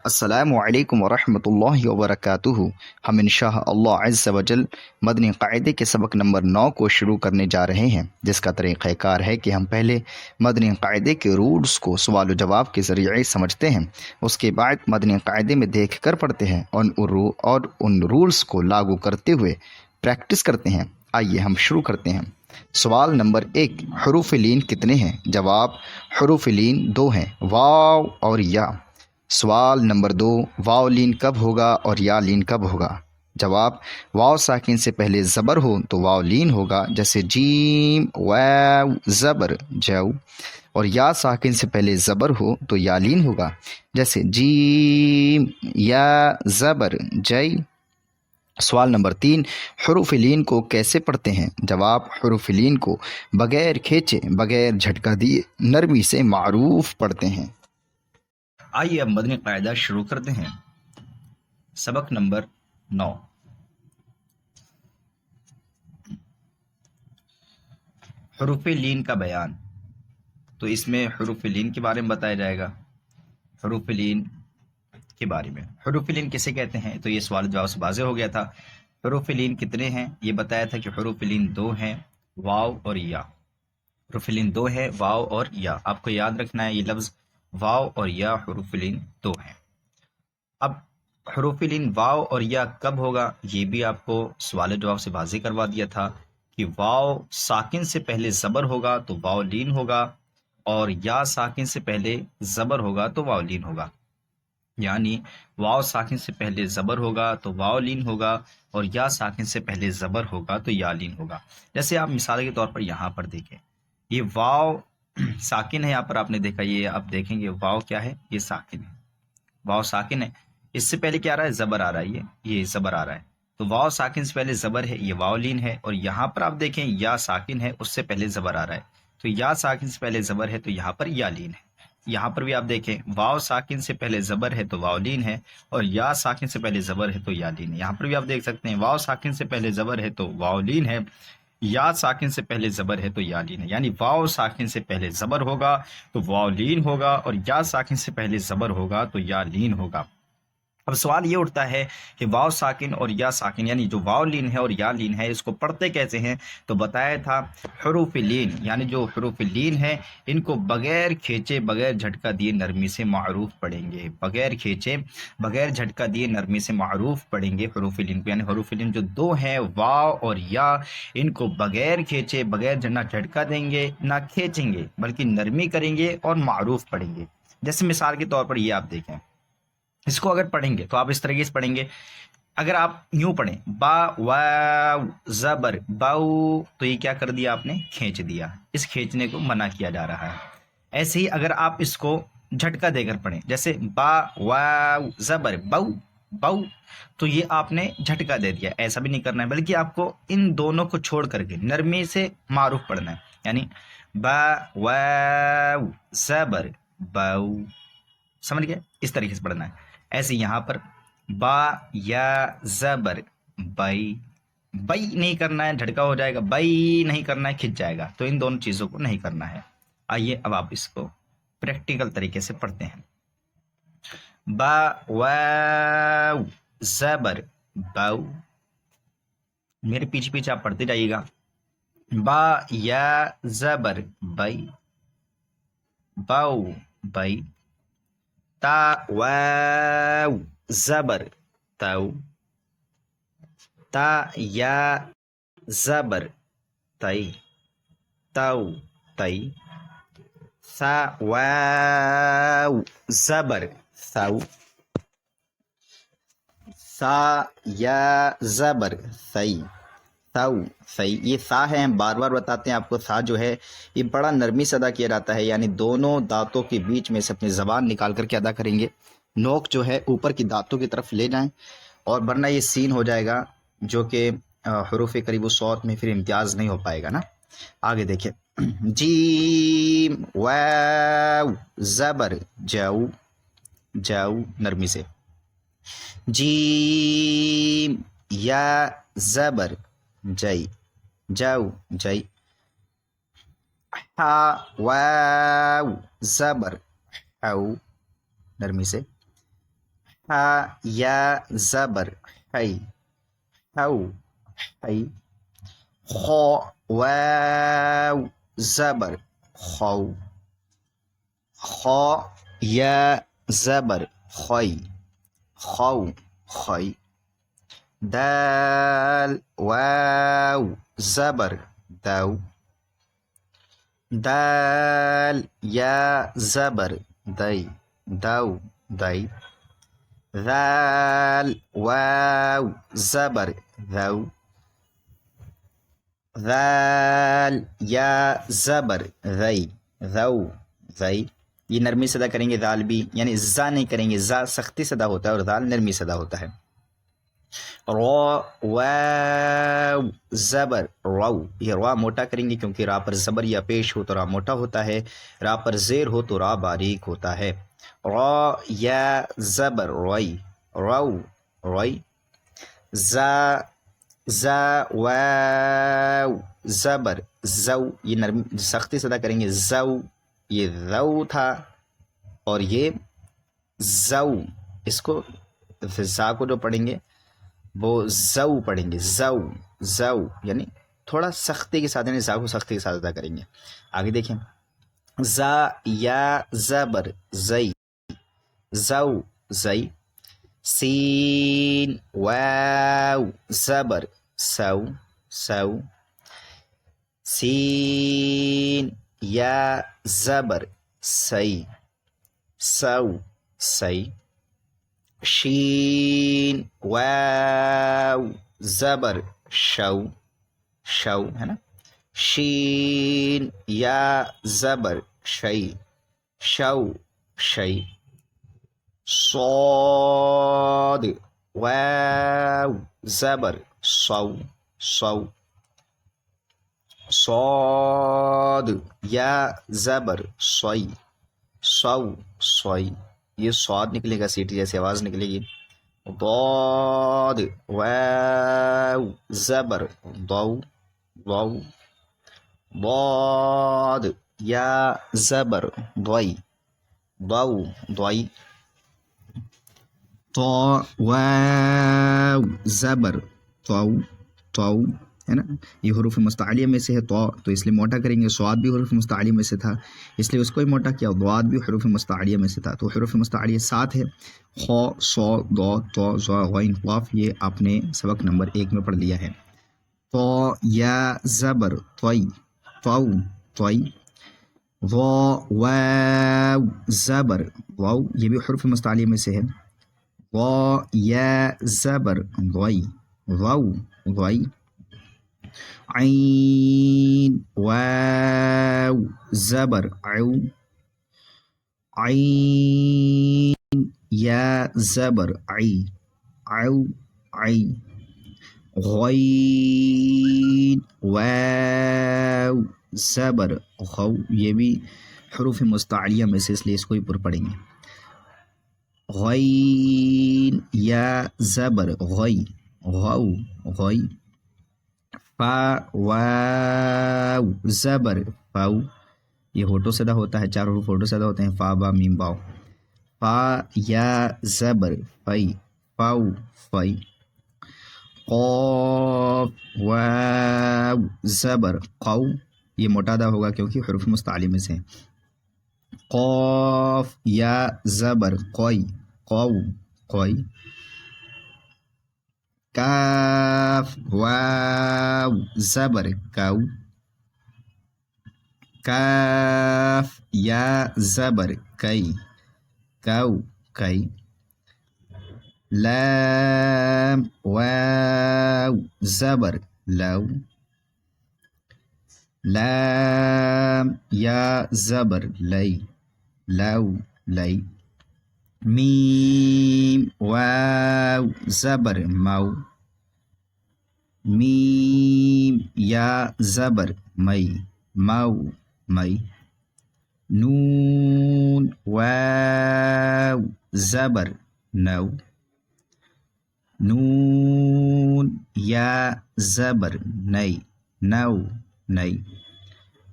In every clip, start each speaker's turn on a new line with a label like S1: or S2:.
S1: السلام علیکم ورحمۃ اللہ وبرکاتہ۔ ہم انشاءاللہ عز وجل مدنی قاعدے کے سبق نمبر 9 کو شروع کرنے جا رہے ہیں، جس کا طریقہ کار ہے کہ ہم پہلے مدنی قاعدے کے رولز کو سوال و جواب کے ذریعے سمجھتے ہیں، اس کے بعد مدنی قاعدے میں دیکھ کر پڑھتے ہیں اور ان رولز کو لاگو کرتے ہوئے پریکٹس کرتے ہیں۔ آئیے ہم شروع کرتے ہیں۔ سوال نمبر 1، حروف لین کتنے ہیں؟ جواب، حروف لین 2 ہیں، واو اور یا۔ سوال نمبر 2، واو لین کب ہوگا اور یا لین کب ہوگا؟ جواب، واو ساکن سے پہلے زبر ہو تو واو لین ہوگا، جیسے جیم واو زبر جو، اور یا ساکن سے پہلے زبر ہو تو یا لین ہوگا، جیسے جیم یا زبر جئی۔ سوال نمبر 3، حروف لین کو کیسے پڑھتے ہیں؟ جواب، حروف لین کو بغیر کھینچے بغیر جھٹکا دیے نرمی سے معروف پڑھتے ہیں۔
S2: آئیے اب مدنی قاعدہ شروع کرتے ہیں۔ سبق نمبر 9، حروف لین کا بیان۔ تو اس میں حروف لین کے بارے میں بتایا جائے گا۔ حروف لین کے بارے میں، حروف لین کسے کہتے ہیں؟ تو یہ سوال جواب سے واضح ہو گیا تھا۔ حروف لین کتنے ہیں؟ یہ بتایا تھا کہ حروف لین 2 ہیں، واو اور یا۔ حروف لین 2 ہے، واو اور یا۔ آپ کو یاد رکھنا ہے یہ لفظ واو اور یا حروف لین 2 ہیں۔ اب حروف لین واو اور یا کب ہوگا، یہ بھی آپ کو سوال جواب سے واضح کروا دیا تھا کہ واو ساکن سے پہلے زبر ہوگا تو واو لین ہوگا، اور یا ساکن سے پہلے زبر ہوگا تو واو لین ہوگا۔ یعنی واو ساکن سے پہلے زبر ہوگا تو واو لین ہوگا، اور یا ساکن سے پہلے زبر ہوگا تو یا لین ہوگا۔ جیسے آپ مثال کے طور پر یہاں پر دیکھیں، یہ واو ساکن ہے، یہاں پر آپ نے دیکھا، یہ آپ دیکھیں گے واو کیا ہے، یہ ساکن ہے، واو ساکن ہے۔ اس سے پہلے کیا آ رہا ہے؟ زبر آ رہا ہے، یہ زبر آ رہا ہے، تو واو ساکن سے پہلے زبر ہے، یہ واو لین ہے۔ اور یہاں پر آپ دیکھیں یا ساکن ہے، اس سے پہلے زبر آ رہا ہے، تو یا ساکن سے پہلے زبر ہے تو یہاں پر یا لین ہے۔ یہاں پر بھی آپ دیکھیں واو ساکن سے پہلے زبر ہے تو واو لین ہے، اور یا ساکن سے پہلے زبر ہے تو یا لین ہے۔ یہاں پر بھی آپ دیکھ سکتے ہیں واو ساکن سے پہلے زبر ہے تو واو لین ہے، یا ساکن سے پہلے زبر ہے تو یا لین ہے۔ یعنی واو ساکن سے پہلے زبر ہوگا تو واو لین ہوگا، اور یا ساکن سے پہلے زبر ہوگا تو یا لین ہوگا۔ اب سوال یہ اٹھتا ہے کہ واو ساکن اور یا ساکن، یعنی جو واو لین ہے اور یا لین ہے، اس کو پڑھتے کیسے ہیں؟ تو بتایا تھا حروف لین، یعنی جو حروف لین ہے ان کو بغیر کھینچے بغیر جھٹکا دیے نرمی سے معروف پڑھیں گے، بغیر کھینچے بغیر جھٹکا دیے نرمی سے معروف پڑھیں گے حروف لین کو۔ یعنی حروف لین جو 2 ہیں، واو اور یا، ان کو بغیر کھینچے بغیر نہ جھٹکا دیں گے نہ کھینچیں گے، بلکہ نرمی کریں گے اور معروف پڑھیں گے۔ جیسے مثال کے طور پر یہ آپ دیکھیں، اس کو اگر پڑھیں گے تو آپ اس طریقے سے پڑھیں گے۔ اگر آپ یوں پڑھیں با واو زبر باؤ، تو یہ کیا کر دیا آپ نے؟ کھینچ دیا، اس کھینچنے کو منع کیا جا رہا ہے۔ ایسے ہی اگر آپ اس کو جھٹکا دے کر پڑھیں، جیسے با واو زبر باؤ باؤ، تو یہ آپ نے جھٹکا دے دیا، ایسا بھی نہیں کرنا ہے، بلکہ آپ کو ان دونوں کو چھوڑ کر کے نرمی سے معروف پڑھنا ہے۔ یعنی با واو زبر باؤ، سمجھ گئے؟ اس طریقے سے پڑھنا ہے۔ ایسے یہاں پر با یا زبر بئی، بئی نہیں کرنا ہے، جھٹکا ہو جائے گا، بئی نہیں کرنا ہے، کھنچ جائے گا، تو ان دونوں چیزوں کو نہیں کرنا ہے۔ آئیے اب آپ اس کو پریکٹیکل طریقے سے پڑھتے ہیں۔ با واو زبر باؤ، میرے پیچھے پیچھے آپ پڑھتے جائیے گا۔ با یا زبر بئی باؤ بئی، تا واو زبر تو، تا یا زبر تئی تو تئی، ثا واو زبر ثو، ثا یا زبر ثئی ثو ثئی۔ یہ ثا ہے، ہم بار بار بتاتے ہیں آپ کو، ثا جو ہے یہ بڑا نرمی سے ادا کیا جاتا ہے، یعنی دونوں دانتوں کے بیچ میں سے اپنی زبان نکال کر کے ادا کریں گے، نوک جو ہے اوپر کی دانتوں کی طرف لے جائیں، اور ورنہ یہ سین ہو جائے گا، جو کہ حروف قریب الصوت میں پھر امتیاز نہیں ہو پائے گا نا۔ آگے دیکھیں، جیم واو زبر جو جو، نرمی سے، جیم یا زبر جئی جو جئی، ہا واو زبر ہو، نرمی سے، ہا یا زبر حی حو حی خو واو زبر خو خو یا زبر خوی خو خوی دال واو زبر دو دال یا زبر دی دو دی ذال واو زبر ذو ذال یا زبر ذی ذو ذی یہ نرمی سے ادا کریں گے ذال بھی، یعنی زا نہیں کریں گے، زا سختی سے ادا ہوتا ہے اور ذال نرمی سے ادا ہوتا ہے. رو واو زبر رو، یہ را موٹا کریں گے کیونکہ را پر زبر یا پیش ہو تو را موٹا ہوتا ہے، را پر زیر ہو تو را باریک ہوتا ہے. را یا زبر روی رو روی زا زا واو زبر زو، یہ نرم سختی سے ادا کریں گے زو، یہ ذو تھا اور یہ زو، اس کو زا کو جو پڑھیں گے وہ زو پڑھیں گے زو زو، یعنی تھوڑا سختی کے ساتھ، یعنی زا کو سختی کے ساتھ ادا کریں گے. آگے دیکھیں زا یا زبر زئی زو زئی سین واو زبر سو سو سین یا زبر سی سو سی شین واو زبر شو شو ہے نا، شین یا زبر شی شو شی صاد واو زبر صو صو صاد یا زبر صی صو صی، یہ صاد نکلے گا، سیٹی جیسی آواز نکلے گی. ضاد واو زبر ضو ضو ضاد یا زبر ضی ضو ضی طا واو زبر طو طو ہے نا، یہ حروف مستعلیہ میں سے ہے طا، تو اس لیے موٹا کریں گے. صاد بھی حروف مستعلیہ میں سے تھا اس لیے اس کو ہی موٹا کیا. ضاد بھی حروف مستعلیہ میں سے تھا تو حروف مستعلیہ 7 ہے، خو صو ضا طا ظا غین قاف، یہ آپ نے سبق نمبر 1 میں پڑھ لیا ہے. طا یا زبر طی طو طی ضا واو زبر ضو، یہ بھی حروف مستعلیہ میں سے ہے. ضا یا زبر ضی ضو ضی عین واو زبر عو عین یا زبر عی عو عی غین واو زبر غو، یہ بھی حروف مستعلیہ میں سے اس لیے اس کو ہی پر پڑھیں گے. غین یا زبر غی غو غی فا واو زبر فو، یہ ہوٹو سے ادا ہوتا ہے، 4 حروف ہوٹو سے ادا ہوتے ہیں، فا با میم باؤ. فا یا زبر فی فو فی قاف واو زبر قو، یہ موٹا ادا ہوگا کیونکہ حروف مستعلیہ میں سے. قاف یا زبر قوی قو قوی کاف واو زبر کو کاف یا زبر کئی کو کئی لام واو زبر لو لام یا زبر لئی لو لئی میم واو زبر مو میم یا زبر مئی مو مئی نون واو زبر نو نون یا زبر نئی نو نئی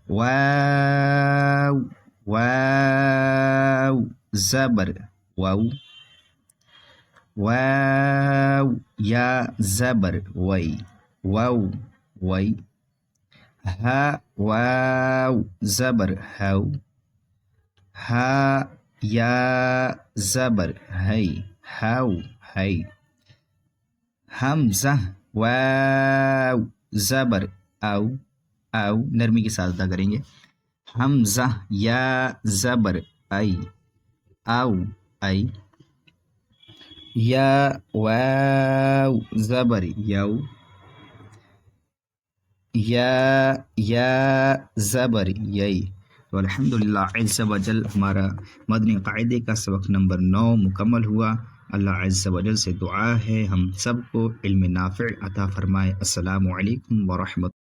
S2: واو واو زبر وو
S1: واو یا زبر وی واو وی ہا واو زبر ہو ہا یا زبر ہے ہو ہے حمزہ واو زبر او او نرمی کے ساتھ ادا کریں گے حمزہ یا زبر ای او ای یا واو زبر یو یا زبر یئی. تو الحمدللہ عز و جل ہمارا مدنی قاعدے کا سبق نمبر 9 مکمل ہوا. اللہ عز و جل سے دعا ہے ہم سب کو علم نافع عطا فرمائے. السلام علیکم ورحمۃ